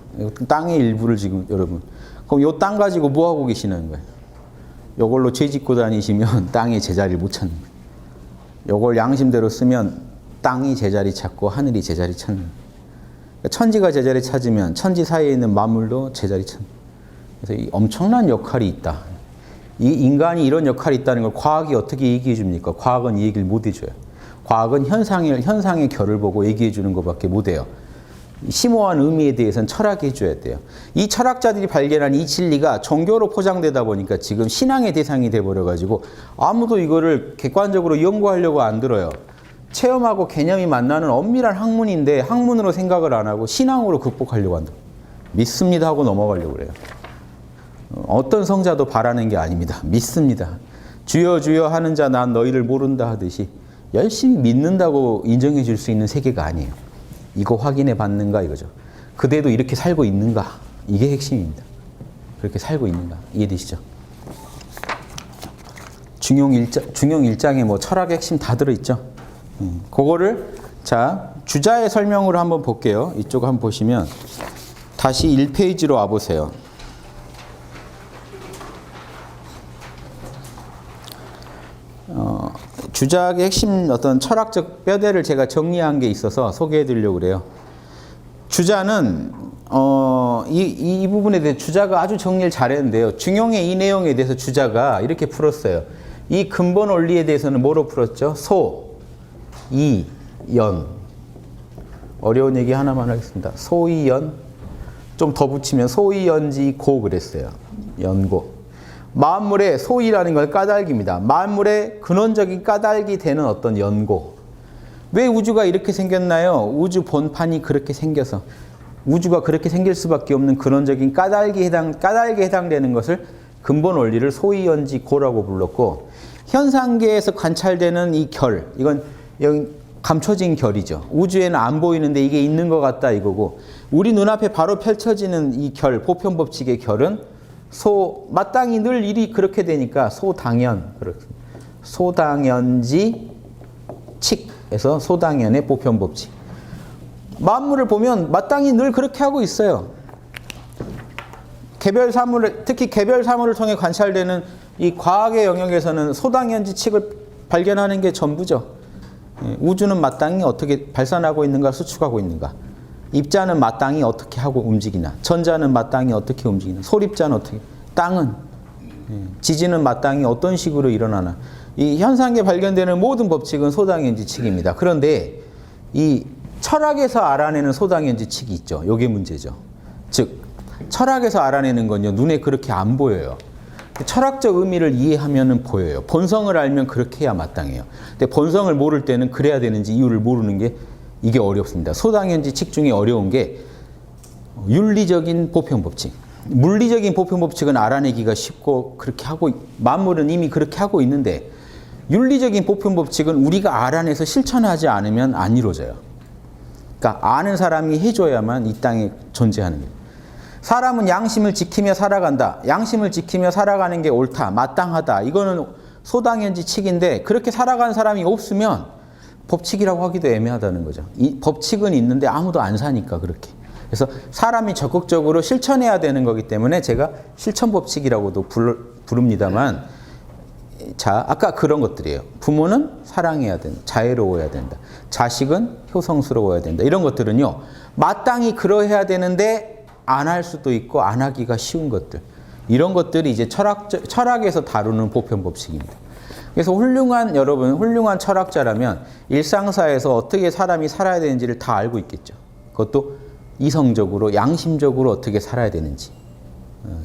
땅의 일부를 지금 여러분 그럼 요 땅 가지고 뭐 하고 계시는 거예요? 요걸로 죄 짓고 다니시면 땅에 제자리를 못 찾는 거예요. 요걸 양심대로 쓰면 땅이 제자리 찾고 하늘이 제자리 찾는 거예요. 천지가 제자리 찾으면 천지 사이에 있는 만물도 제자리 찾는 거예요. 그래서 이 엄청난 역할이 있다. 이 인간이 이런 역할이 있다는 걸 과학이 어떻게 얘기해 줍니까? 과학은 이 얘기를 못 해줘요. 과학은 현상의 결을 보고 얘기해 주는 것밖에 못 해요. 심오한 의미에 대해서는 철학이 해줘야 돼요. 이 철학자들이 발견한 이 진리가 종교로 포장되다 보니까 지금 신앙의 대상이 돼버려가지고 아무도 이거를 객관적으로 연구하려고 안 들어요. 체험하고 개념이 만나는 엄밀한 학문인데 학문으로 생각을 안 하고 신앙으로 극복하려고 한다. 믿습니다 하고 넘어가려고 그래요. 어떤 성자도 바라는 게 아닙니다. 믿습니다. 주여 주여 하는 자 난 너희를 모른다 하듯이 열심히 믿는다고 인정해 줄 수 있는 세계가 아니에요. 이거 확인해 봤는가 이거죠. 그대도 이렇게 살고 있는가? 이게 핵심입니다. 그렇게 살고 있는가? 이해되시죠? 중용 1장에 뭐 철학의 핵심 다 들어있죠? 그거를 자 주자의 설명으로 한번 볼게요. 이쪽 한번 보시면 다시 1페이지로 와보세요. 주작의 핵심 어떤 철학적 뼈대를 제가 정리한 게 있어서 소개해 드리려고 그래요. 주자는 이 부분에 대해 주자가 아주 정리를 잘했는데요. 중용의 이 내용에 대해서 주자가 이렇게 풀었어요. 이 근본 원리에 대해서는 뭐로 풀었죠? 소, 이, 연. 어려운 얘기 하나만 하겠습니다. 소, 이, 연. 좀 더 붙이면 소, 이, 연지, 고 그랬어요. 연고. 만물의 소이라는 건 까닭입니다. 만물의 근원적인 까닭이 되는 어떤 연고. 왜 우주가 이렇게 생겼나요? 우주 본판이 그렇게 생겨서 우주가 그렇게 생길 수밖에 없는 근원적인 까닭에 해당되는 것을 근본 원리를 소이연지고라고 불렀고 현상계에서 관찰되는 이 결, 이건 감춰진 결이죠. 우주에는 안 보이는데 이게 있는 것 같다 이거고 우리 눈앞에 바로 펼쳐지는 이 결, 보편법칙의 결은 마땅히 늘 일이 그렇게 되니까 소당연, 소당연지 칙에서 소당연의 보편법칙. 만물을 보면 마땅히 늘 그렇게 하고 있어요. 특히 개별 사물을 통해 관찰되는 이 과학의 영역에서는 소당연지 칙을 발견하는 게 전부죠. 우주는 마땅히 어떻게 발산하고 있는가, 수축하고 있는가. 입자는 마땅히 어떻게 하고 움직이나, 전자는 마땅히 어떻게 움직이나, 소립자는 어떻게, 땅은, 지진은 마땅히 어떤 식으로 일어나나. 이 현상에 발견되는 모든 법칙은 소당연지칙입니다. 그런데 이 철학에서 알아내는 소당연지칙이 있죠. 이게 문제죠. 즉 철학에서 알아내는 건요 눈에 그렇게 안 보여요. 철학적 의미를 이해하면 보여요. 본성을 알면 그렇게 해야 마땅해요. 근데 본성을 모를 때는 그래야 되는지 이유를 모르는 게 이게 어렵습니다. 소당연지칙 중에 어려운 게 윤리적인 보편법칙. 물리적인 보편법칙은 알아내기가 쉽고 그렇게 하고 만물은 이미 그렇게 하고 있는데 윤리적인 보편법칙은 우리가 알아내서 실천하지 않으면 안 이루어져요. 그러니까 아는 사람이 해줘야만 이 땅에 존재하는 거예요. 사람은 양심을 지키며 살아간다. 양심을 지키며 살아가는 게 옳다. 마땅하다. 이거는 소당연지칙인데 그렇게 살아가는 사람이 없으면 법칙이라고 하기도 애매하다는 거죠. 이 법칙은 있는데 아무도 안 사니까 그렇게. 그래서 사람이 적극적으로 실천해야 되는 거기 때문에 제가 실천법칙이라고도 부릅니다만 자, 아까 그런 것들이에요. 부모는 사랑해야 된다. 자애로워야 된다. 자식은 효성스러워야 된다. 이런 것들은요. 마땅히 그러해야 되는데 안 할 수도 있고 안 하기가 쉬운 것들. 이런 것들이 이제 철학에서 다루는 보편법칙입니다. 그래서 훌륭한 철학자라면 일상사에서 어떻게 사람이 살아야 되는지를 다 알고 있겠죠. 그것도 이성적으로, 양심적으로 어떻게 살아야 되는지,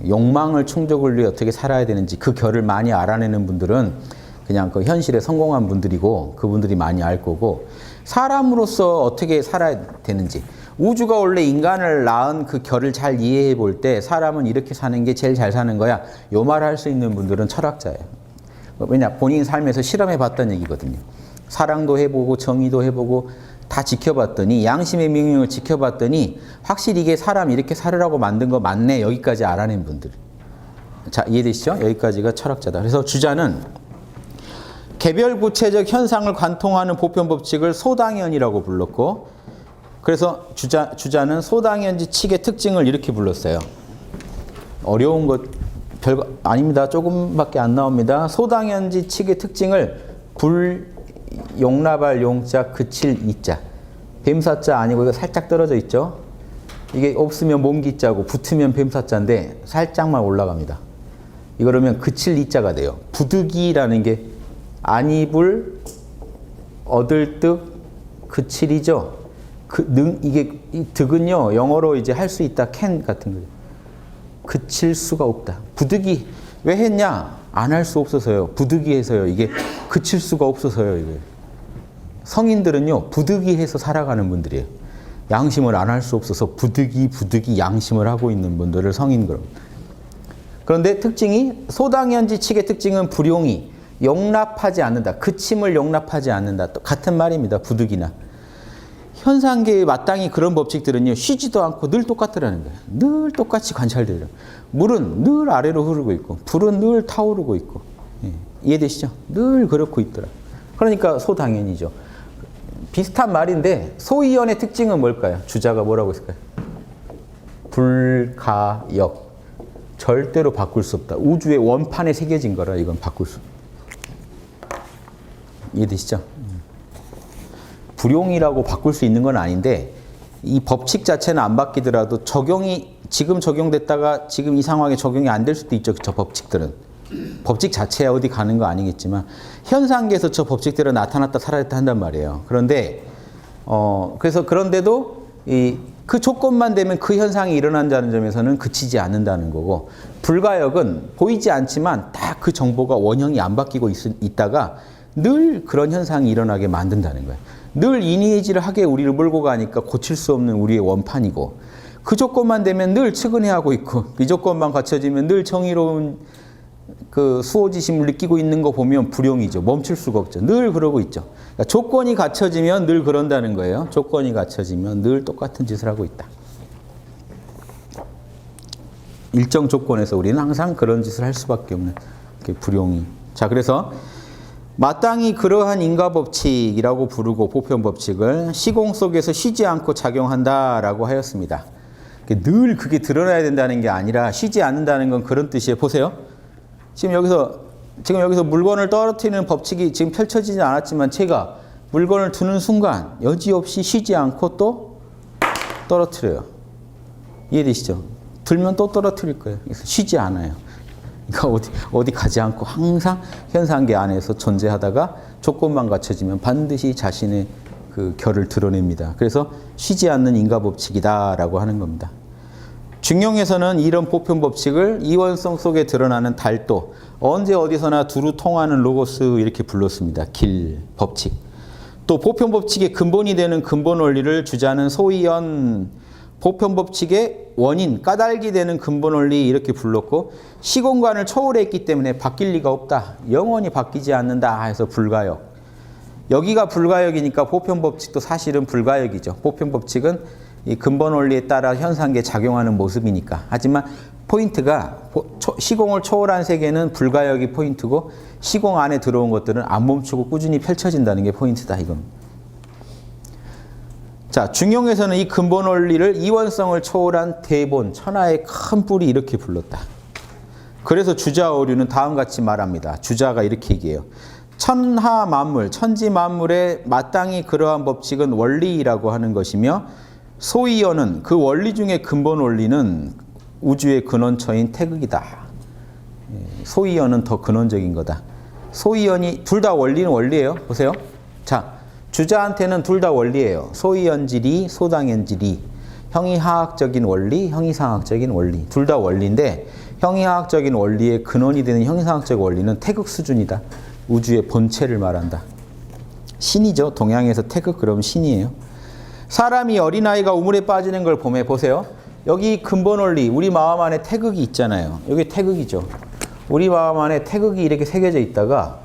욕망을 충족을 위해 어떻게 살아야 되는지 그 결을 많이 알아내는 분들은 그냥 그 현실에 성공한 분들이고 그분들이 많이 알 거고 사람으로서 어떻게 살아야 되는지 우주가 원래 인간을 낳은 그 결을 잘 이해해 볼 때 사람은 이렇게 사는 게 제일 잘 사는 거야. 요 말을 할 수 있는 분들은 철학자예요. 왜냐? 본인 삶에서 실험해 봤다는 얘기거든요. 사랑도 해보고 정의도 해보고 다 지켜봤더니 양심의 명령을 지켜봤더니 확실히 이게 사람 이렇게 살으라고 만든 거 맞네. 여기까지 알아낸 분들. 자, 이해되시죠? 여기까지가 철학자다. 그래서 주자는 개별 구체적 현상을 관통하는 보편법칙을 소당연이라고 불렀고 그래서 주자는 소당연지 칙의 특징을 이렇게 불렀어요. 어려운 것 별거 아닙니다. 조금밖에 안 나옵니다. 소당연지 칙의 특징을 용납할 용자, 그칠 이자. 뱀사자 아니고 이거 살짝 떨어져 있죠. 이게 없으면 몽기자고 붙으면 뱀사자인데 살짝만 올라갑니다. 이거라면 그칠 이자가 돼요. 부득이라는 게 안입을 얻을 득 그칠이죠. 이게 이 득은요 영어로 이제 할 수 있다 can 같은 거죠. 그칠 수가 없다. 부득이 왜 했냐? 안 할 수 없어서요. 부득이해서요. 이게 그칠 수가 없어서요. 이게 성인들은요 부득이해서 살아가는 분들이에요. 양심을 안 할 수 없어서 부득이 양심을 하고 있는 분들을 성인 그럼. 그런데 특징이 소당연지 칙의 특징은 불용이 용납하지 않는다. 그침을 용납하지 않는다. 또 같은 말입니다. 부득이나. 현상계에 마땅히 그런 법칙들은요 쉬지도 않고 늘 똑같더라는 거예요. 늘 똑같이 관찰돼요. 물은 늘 아래로 흐르고 있고 불은 늘 타오르고 있고. 예. 이해되시죠? 늘 그렇고 있더라. 그러니까 소당연이죠. 비슷한 말인데 소이연의 특징은 뭘까요? 주자가 뭐라고 했을까요? 불가역. 절대로 바꿀 수 없다. 우주의 원판에 새겨진 거라 이건 바꿀 수. 이해되시죠? 불용이라고 바꿀 수 있는 건 아닌데 이 법칙 자체는 안 바뀌더라도 적용이 지금 적용됐다가 지금 이 상황에 적용이 안 될 수도 있죠. 저 법칙들은. 법칙 자체야 어디 가는 거 아니겠지만 현상계에서 저 법칙들은 나타났다 사라졌다 한단 말이에요. 그런데 그래서 그런데도 그 조건만 되면 그 현상이 일어난다는 점에서는 그치지 않는다는 거고 불가역은 보이지 않지만 딱 그 정보가 원형이 안 바뀌고 있다가 늘 그런 현상이 일어나게 만든다는 거예요. 늘 인의해지를 하게 우리를 몰고 가니까 고칠 수 없는 우리의 원판이고 그 조건만 되면 늘 측은해하고 있고 이 조건만 갖춰지면 늘 정의로운 그 수호지심을 느끼고 있는 거 보면 불용이죠. 멈출 수가 없죠. 늘 그러고 있죠. 그러니까 조건이 갖춰지면 늘 그런다는 거예요. 조건이 갖춰지면 늘 똑같은 짓을 하고 있다. 일정 조건에서 우리는 항상 그런 짓을 할 수밖에 없는 불용이. 자, 그래서 마땅히 그러한 인과법칙이라고 부르고 보편법칙을 시공 속에서 쉬지 않고 작용한다라고 하였습니다. 늘 그게 드러나야 된다는 게 아니라 쉬지 않는다는 건 그런 뜻이에요. 보세요. 지금 여기서 물건을 떨어뜨리는 법칙이 지금 펼쳐지지 않았지만 제가 물건을 두는 순간 여지없이 쉬지 않고 또 떨어뜨려요. 이해되시죠? 들면 또 떨어뜨릴 거예요. 그래서 쉬지 않아요. 그러니까 어디 가지 않고 항상 현상계 안에서 존재하다가 조건만 갖춰지면 반드시 자신의 그 결을 드러냅니다. 그래서 쉬지 않는 인과법칙이다라고 하는 겁니다. 중용에서는 이런 보편법칙을 이원성 속에 드러나는 달도, 언제 어디서나 두루 통하는 로고스 이렇게 불렀습니다. 길, 법칙. 또 보편법칙의 근본이 되는 근본 원리를 주자는 소이연, 보편법칙의 원인, 까닭이 되는 근본 원리 이렇게 불렀고 시공간을 초월했기 때문에 바뀔 리가 없다. 영원히 바뀌지 않는다 해서 불가역. 여기가 불가역이니까 보편법칙도 사실은 불가역이죠. 보편법칙은 이 근본 원리에 따라 현상계에 작용하는 모습이니까. 하지만 포인트가 시공을 초월한 세계는 불가역이 포인트고 시공 안에 들어온 것들은 안 멈추고 꾸준히 펼쳐진다는 게 포인트다. 이건. 자, 중용에서는 이 근본 원리를 이원성을 초월한 대본, 천하의 큰 뿔이 이렇게 불렀다. 그래서 주자어류는 다음같이 말합니다. 주자가 이렇게 얘기해요. 천하 만물, 천지 만물의 마땅히 그러한 법칙은 원리라고 하는 것이며 소이어는 그 원리 중에 근본 원리는 우주의 근원처인 태극이다. 소이어는 더 근원적인 거다. 소이연이 둘 다 원리는 원리예요. 보세요. 자, 주자한테는 둘 다 원리예요. 소이연지리, 소당연지리. 형이하학적인 원리, 형이상학적인 원리. 둘 다 원리인데 형이하학적인 원리의 근원이 되는 형이상학적 원리는 태극 수준이다. 우주의 본체를 말한다. 신이죠. 동양에서 태극 그러면 신이에요. 사람이 어린아이가 우물에 빠지는 걸 보세요. 여기 근본 원리, 우리 마음 안에 태극이 있잖아요. 여기 태극이죠. 우리 마음 안에 태극이 이렇게 새겨져 있다가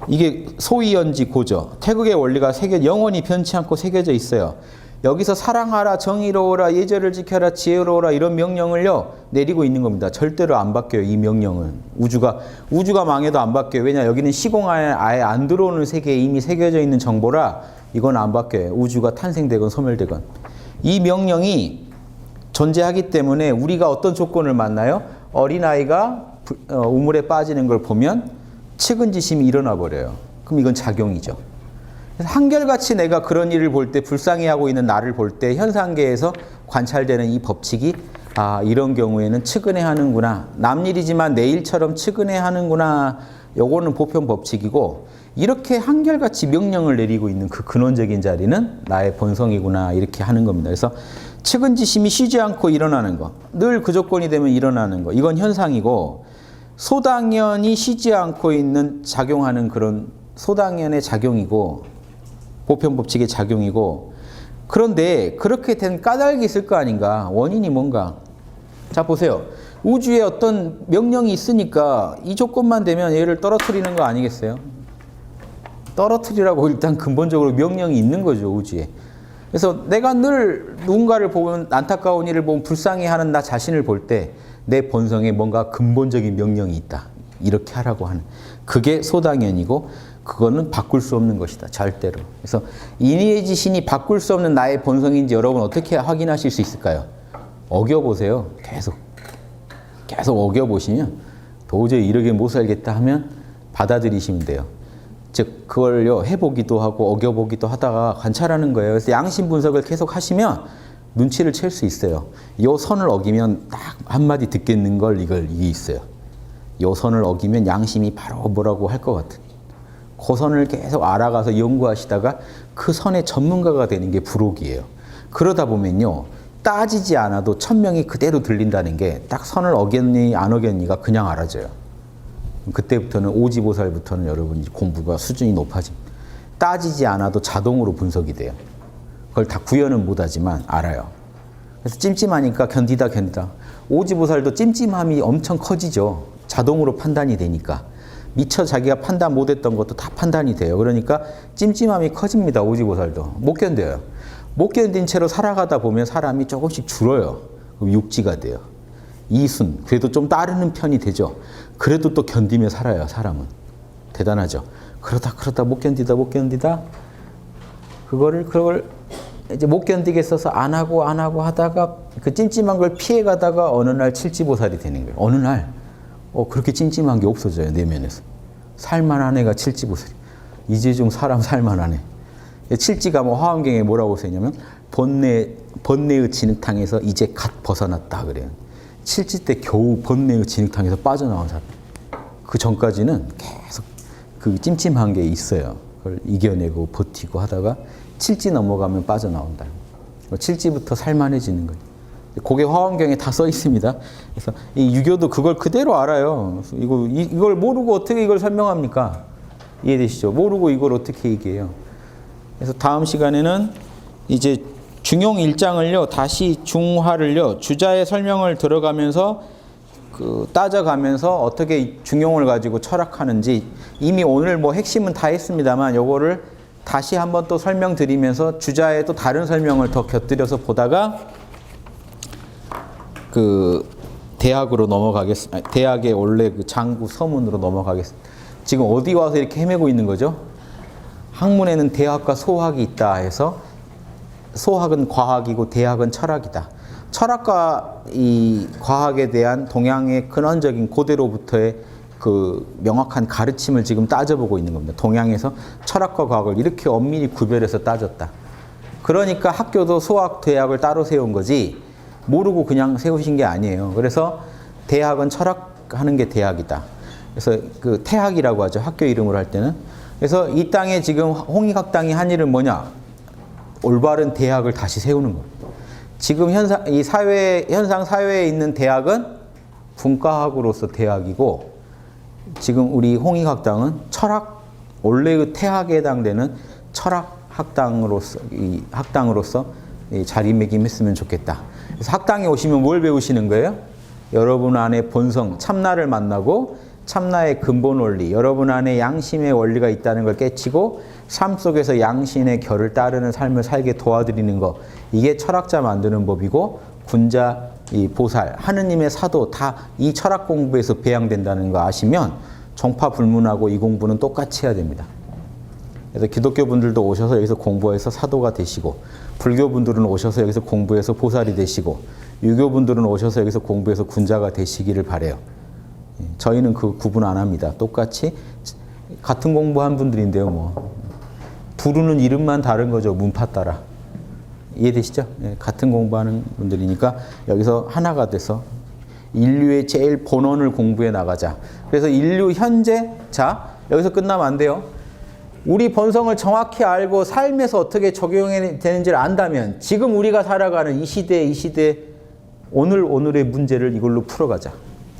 이게 소이연지 고죠. 태극의 원리가 영원히 변치 않고 새겨져 있어요. 여기서 사랑하라, 정의로워라, 예절을 지켜라, 지혜로워라 이런 명령을요 내리고 있는 겁니다. 절대로 안 바뀌어요. 이 명령은. 우주가 망해도 안 바뀌어요. 왜냐? 여기는 시공 안에 아예 안 들어오는 세계에 이미 새겨져 있는 정보라 이건 안 바뀌어요. 우주가 탄생되건 소멸되건. 이 명령이 존재하기 때문에 우리가 어떤 조건을 만나요? 어린아이가 우물에 빠지는 걸 보면 측은지심이 일어나 버려요. 그럼 이건 작용이죠. 그래서 한결같이 내가 그런 일을 볼 때 불쌍해하고 있는 나를 볼 때 현상계에서 관찰되는 이 법칙이 이런 경우에는 측은해하는구나. 남 일이지만 내 일처럼 측은해하는구나. 요거는 보편 법칙이고 이렇게 한결같이 명령을 내리고 있는 그 근원적인 자리는 나의 본성이구나 이렇게 하는 겁니다. 그래서 측은지심이 쉬지 않고 일어나는 거, 늘 그 조건이 되면 일어나는 거, 이건 현상이고 소당연이 쉬지 않고 있는 작용하는 그런 소당연의 작용이고 보편 법칙의 작용이고 그런데 그렇게 된 까닭이 있을 거 아닌가? 원인이 뭔가? 자 보세요. 우주에 어떤 명령이 있으니까 이 조건만 되면 얘를 떨어뜨리는 거 아니겠어요? 떨어뜨리라고 일단 근본적으로 명령이 있는 거죠, 우주에. 그래서 내가 늘 누군가를 보면 안타까운 일을 보면 불쌍해하는 나 자신을 볼 때 내 본성에 뭔가 근본적인 명령이 있다. 이렇게 하라고 하는. 그게 소당연이고 그거는 바꿀 수 없는 것이다. 절대로. 그래서 인의의 지신이 바꿀 수 없는 나의 본성인지 여러분 어떻게 확인하실 수 있을까요? 어겨보세요. 계속 어겨보시면 도저히 이렇게 못 살겠다 하면 받아들이시면 돼요. 즉 그걸요 해보기도 하고 어겨보기도 하다가 관찰하는 거예요. 그래서 양심 분석을 계속 하시면 눈치를 챌 수 있어요. 요 선을 어기면 딱 한마디 듣겠는 걸 이게 있어요. 요 선을 어기면 양심이 바로 뭐라고 할 것 같은. 그 선을 계속 알아가서 연구하시다가 그 선의 전문가가 되는 게 불옥이에요. 그러다 보면요 따지지 않아도 천명이 그대로 들린다는 게 딱 선을 어겼니 안 어겼니가 그냥 알아져요. 그때부터는 오지보살부터는 여러분 공부가 수준이 높아집니다. 따지지 않아도 자동으로 분석이 돼요. 그걸 다 구현은 못하지만 알아요. 그래서 찜찜하니까 견디다. 오지보살도 찜찜함이 엄청 커지죠. 자동으로 판단이 되니까. 미처 자기가 판단 못했던 것도 다 판단이 돼요. 그러니까 찜찜함이 커집니다. 오지보살도. 못 견뎌요. 못 견딘 채로 살아가다 보면 사람이 조금씩 줄어요. 그럼 육지가 돼요. 이순, 그래도 좀 따르는 편이 되죠. 그래도 또 견디며 살아요, 사람은. 대단하죠. 그러다 못 견디다 그걸 이제 못 견디겠어서 안 하고 하다가 그 찜찜한 걸 피해 가다가 어느 날 칠지보살이 되는 거예요. 어느 날 그렇게 찜찜한 게 없어져요, 내면에서. 살만한 애가 칠지보살이. 이제 좀 사람 살만하네. 칠지가 화엄경에 뭐라고 쓰냐면 번뇌의 진흙탕에서 이제 갓 벗어났다 그래요. 칠지 때 겨우 번뇌의 진흙탕에서 빠져나온 사람. 그 전까지는 계속 그 찜찜한 게 있어요. 그걸 이겨내고 버티고 하다가 칠지 넘어가면 빠져나온다. 칠지부터 살만해지는 거예요. 그게 화엄경에 다 써 있습니다. 그래서 이 유교도 그걸 그대로 알아요. 이걸 모르고 어떻게 이걸 설명합니까? 이해되시죠? 모르고 이걸 어떻게 얘기해요? 그래서 다음 시간에는 이제 중용 1장을요, 다시 중화를요, 주자의 설명을 들어가면서 따져가면서 어떻게 중용을 가지고 철학하는지 이미 오늘 핵심은 다 했습니다만 요거를 다시 한번 또 설명드리면서 주자의 또 다른 설명을 더 곁들여서 보다가 대학으로 넘어가겠습니다. 대학의 원래 장구 서문으로 넘어가겠습니다. 지금 어디 와서 이렇게 헤매고 있는 거죠? 학문에는 대학과 소학이 있다 해서 소학은 과학이고 대학은 철학이다. 철학과 이 과학에 대한 동양의 근원적인 고대로부터의 그 명확한 가르침을 지금 따져보고 있는 겁니다. 동양에서 철학과 과학을 이렇게 엄밀히 구별해서 따졌다. 그러니까 학교도 소학, 대학을 따로 세운 거지 모르고 그냥 세우신 게 아니에요. 그래서 대학은 철학하는 게 대학이다. 그래서 그 태학이라고 하죠. 학교 이름으로 할 때는. 그래서 이 땅에 지금 홍익학당이 한 일은 뭐냐? 올바른 대학을 다시 세우는 거예요. 지금 이 현상 사회에 있는 대학은 분과학으로서 대학이고 지금 우리 홍익학당은 철학, 원래의 태학에 해당되는 철학학당으로서 이 학당으로서 자리매김했으면 좋겠다. 그래서 학당에 오시면 뭘 배우시는 거예요? 여러분 안에 본성, 참나를 만나고 참나의 근본 원리, 여러분 안에 양심의 원리가 있다는 걸 깨치고 삶 속에서 양심의 결을 따르는 삶을 살게 도와드리는 거, 이게 철학자 만드는 법이고 군자, 이 보살, 하느님의 사도 다 이 철학 공부에서 배양된다는 거 아시면 정파 불문하고 이 공부는 똑같이 해야 됩니다. 그래서 기독교 분들도 오셔서 여기서 공부해서 사도가 되시고, 불교 분들은 오셔서 여기서 공부해서 보살이 되시고, 유교 분들은 오셔서 여기서 공부해서 군자가 되시기를 바래요. 저희는 그 구분 안 합니다. 똑같이 같은 공부한 분들인데요. 뭐 부르는 이름만 다른 거죠. 문파 따라. 이해되시죠? 같은 공부하는 분들이니까 여기서 하나가 돼서 인류의 제일 본원을 공부해 나가자. 그래서 인류 현재, 자 여기서 끝나면 안 돼요. 우리 본성을 정확히 알고 삶에서 어떻게 적용해야 되는지를 안다면 지금 우리가 살아가는 이 시대 오늘의 문제를 이걸로 풀어가자.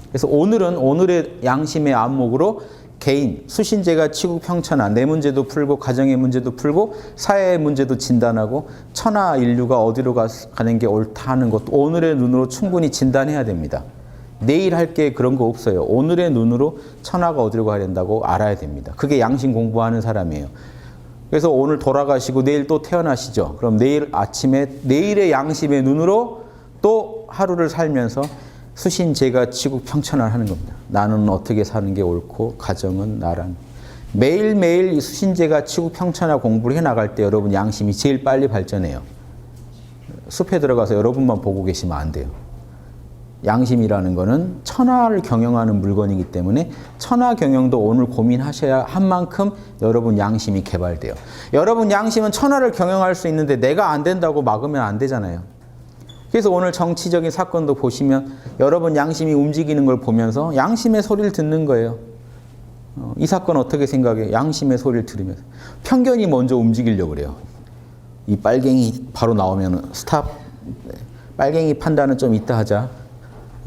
그래서 오늘은 오늘의 양심의 안목으로 개인, 수신제가 치국평천하, 내 문제도 풀고 가정의 문제도 풀고 사회의 문제도 진단하고 천하 인류가 어디로 가는 게 옳다 하는 것도 오늘의 눈으로 충분히 진단해야 됩니다. 내일 할 게 그런 거 없어요. 오늘의 눈으로 천하가 어디로 가야 된다고 알아야 됩니다. 그게 양심 공부하는 사람이에요. 그래서 오늘 돌아가시고 내일 또 태어나시죠. 그럼 내일 아침에 내일의 양심의 눈으로 또 하루를 살면서 수신제가 치국평천하를 하는 겁니다. 나는 어떻게 사는 게 옳고 가정은 나란. 매일매일 이 수신제가 치국평천하 공부를 해나갈 때 여러분 양심이 제일 빨리 발전해요. 숲에 들어가서 여러분만 보고 계시면 안 돼요. 양심이라는 거는 천하를 경영하는 물건이기 때문에 천하 경영도 오늘 고민하셔야 한 만큼 여러분 양심이 개발돼요. 여러분 양심은 천하를 경영할 수 있는데 내가 안 된다고 막으면 안 되잖아요. 그래서 오늘 정치적인 사건도 보시면 여러분 양심이 움직이는 걸 보면서 양심의 소리를 듣는 거예요. 이 사건 어떻게 생각해? 양심의 소리를 들으면서. 편견이 먼저 움직이려고 그래요. 이 빨갱이 바로 나오면 스탑. 빨갱이 판단은 좀 이따 하자.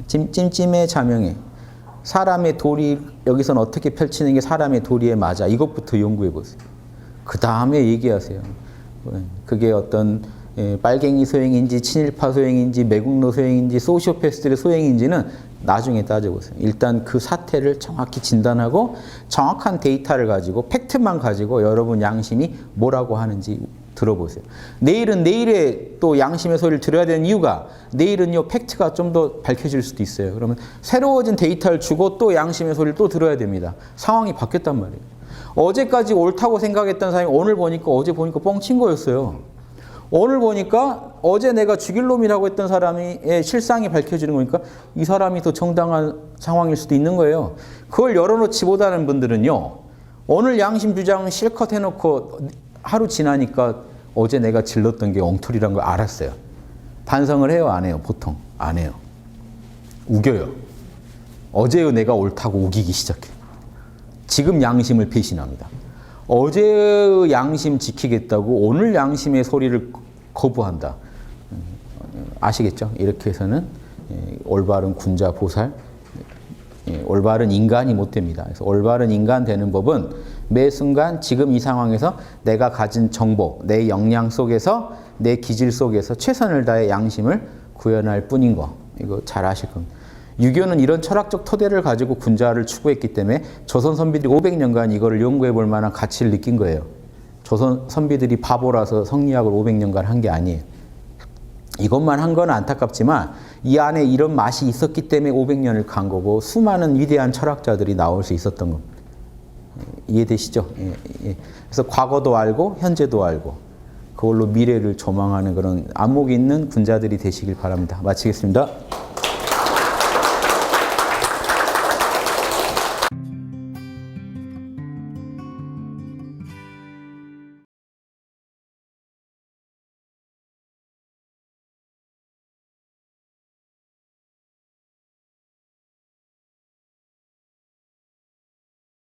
찜찜의 자명해. 사람의 도리 여기서는 어떻게 펼치는 게 사람의 도리에 맞아. 이것부터 연구해 보세요. 그 다음에 얘기하세요. 그게 어떤 빨갱이 소행인지 친일파 소행인지 매국노 소행인지 소시오패스트의 소행인지는 나중에 따져보세요. 일단 그 사태를 정확히 진단하고 정확한 데이터를 가지고 팩트만 가지고 여러분 양심이 뭐라고 하는지 들어보세요. 내일은 내일의 또 양심의 소리를 들어야 되는 이유가 내일은요 팩트가 좀 더 밝혀질 수도 있어요. 그러면 새로워진 데이터를 주고 또 양심의 소리를 또 들어야 됩니다. 상황이 바뀌었단 말이에요. 어제까지 옳다고 생각했던 사람이 오늘 보니까 어제 보니까 뻥친 거였어요. 오늘 보니까 어제 내가 죽일 놈이라고 했던 사람의 실상이 밝혀지는 거니까 이 사람이 더 정당한 상황일 수도 있는 거예요. 그걸 열어놓지 못하는 분들은요. 오늘 양심 주장은 실컷 해놓고 하루 지나니까 어제 내가 질렀던 게 엉터리라는 걸 알았어요. 반성을 해요? 안 해요? 보통 안 해요. 우겨요. 어제의 내가 옳다고 우기기 시작해요. 지금 양심을 배신합니다. 어제의 양심 지키겠다고 오늘 양심의 소리를 거부한다. 아시겠죠? 이렇게 해서는 올바른 군자 보살, 올바른 인간이 못 됩니다. 그래서 올바른 인간 되는 법은 매 순간 지금 이 상황에서 내가 가진 정보, 내 역량 속에서 내 기질 속에서 최선을 다해 양심을 구현할 뿐인 거. 이거 잘 아실 겁니다. 유교는 이런 철학적 토대를 가지고 군자를 추구했기 때문에 조선 선비들이 500년간 이거를 연구해 볼 만한 가치를 느낀 거예요. 조선 선비들이 바보라서 성리학을 500년간 한 게 아니에요. 이것만 한 건 안타깝지만 이 안에 이런 맛이 있었기 때문에 500년을 간 거고 수많은 위대한 철학자들이 나올 수 있었던 겁니다. 이해되시죠? 예. 그래서 과거도 알고 현재도 알고 그걸로 미래를 조망하는 그런 안목이 있는 군자들이 되시길 바랍니다. 마치겠습니다.